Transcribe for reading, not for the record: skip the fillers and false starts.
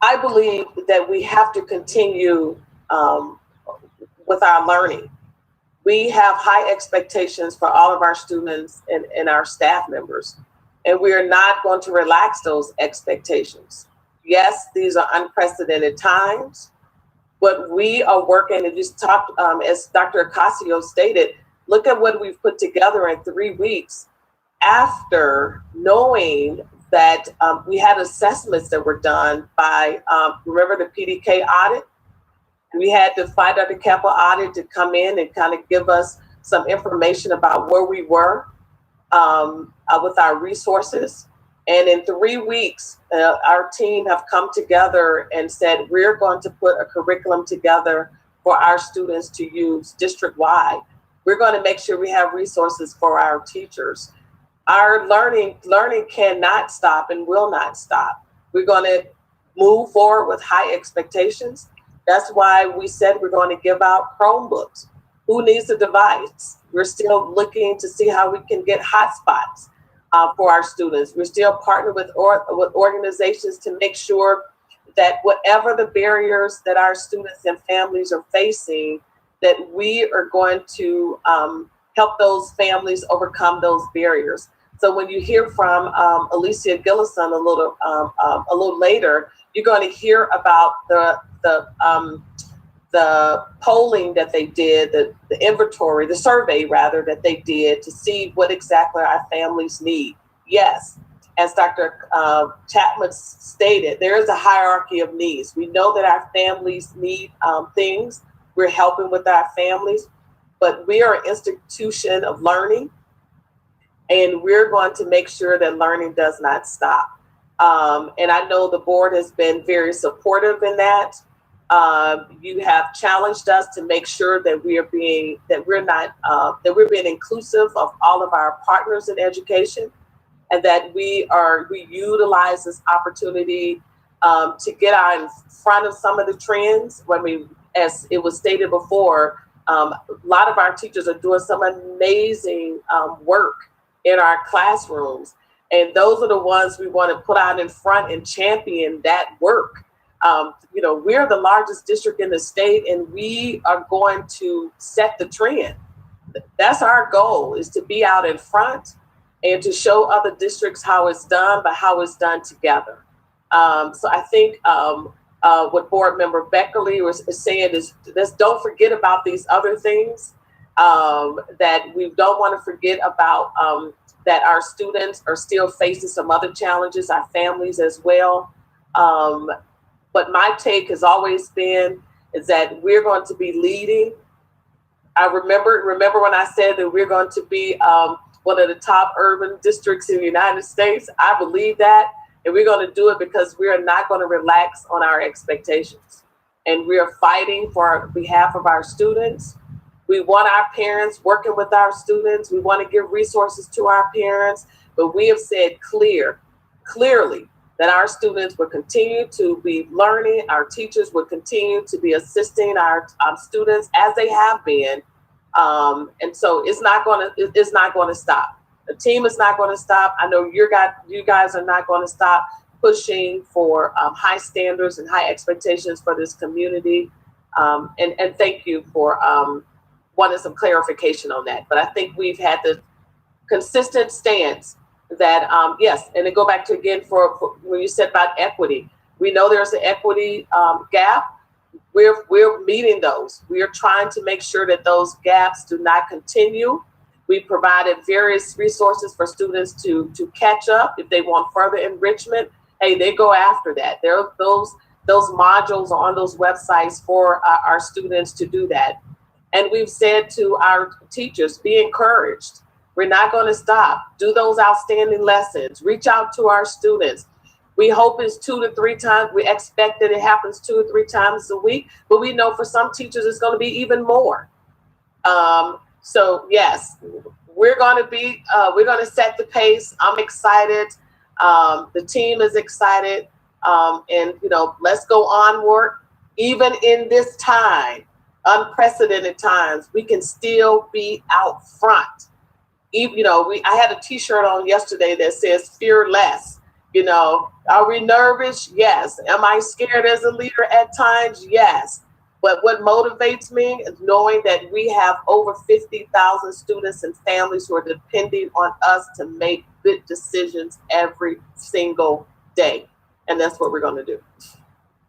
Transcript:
I believe that we have to continue with our learning. We have high expectations for all of our students and our staff members, and we are not going to relax those expectations. Yes, these are unprecedented times, but we are working, and just talked, as Dr. Ocasio stated, look at what we've put together in 3 weeks after knowing that we had assessments that were done by, remember the PDK audit? We had the Phi Delta Kappa audit to come in and kind of give us some information about where we were with our resources. And in 3 weeks, our team have come together and said, we're going to put a curriculum together for our students to use district-wide. We're going to make sure we have resources for our teachers. Our learning cannot stop and will not stop. We're going to move forward with high expectations. That's why we said we're going to give out Chromebooks. Who needs a device? We're still looking to see how we can get hotspots for our students. We're still partnering with organizations to make sure that whatever the barriers that our students and families are facing, that we are going to help those families overcome those barriers. So when you hear from Alicia Gillison a little later, you're going to hear about the polling that they did, the inventory, the survey rather, that they did to see what exactly our families need. Yes, as Dr. Chapman stated, there is a hierarchy of needs. We know that our families need things. We're helping with our families, but we are an institution of learning, and we're going to make sure that learning does not stop. And I know the board has been very supportive in that. You have challenged us to make sure that we're being inclusive of all of our partners in education, and that we utilize this opportunity to get out in front of some of the trends. I mean, as it was stated before, a lot of our teachers are doing some amazing work in our classrooms, and those are the ones we want to put out in front and champion that work. We're the largest district in the state, and we are going to set the trend. That's our goal, is to be out in front and to show other districts how it's done, but how it's done together. So I think what board member Beckerly is saying is, let's don't forget about these other things, that we don't want to forget about, that our students are still facing some other challenges, our families as well. But my take has always been is that we're going to be leading. I remember when I said that we're going to be one of the top urban districts in the United States. I believe that, and we're going to do it because we are not going to relax on our expectations. And we are fighting for behalf of our students. We want our parents working with our students. We want to give resources to our parents, but we have said clearly, that our students will continue to be learning, our teachers will continue to be assisting our students as they have been, and so it's not going to stop. The team is not going to stop. I know you guys are not going to stop pushing for high standards and high expectations for this community, and thank you for wanting some clarification on that. But I think we've had the consistent stance that yes, and then go back to again for when you said about equity. We know there's an equity gap. We're meeting those. We are trying to make sure that those gaps do not continue. We provided various resources for students to catch up if they want further enrichment. Hey, they go after that. There are those modules on those websites for our students to do that. And we've said to our teachers, be encouraged. We're not going to stop. Do those outstanding lessons. Reach out to our students. We hope it's 2 to 3 times. We expect that it happens 2 or 3 times a week, but we know for some teachers it's going to be even more. So yes, we're going to set the pace. I'm excited. The team is excited. And let's go onward. Even in this time, unprecedented times, we can still be out front. I had a T-shirt on yesterday that says "Fear less." You know, are we nervous? Yes. Am I scared as a leader at times? Yes. But what motivates me is knowing that we have over 50,000 students and families who are depending on us to make good decisions every single day. And that's what we're going to do.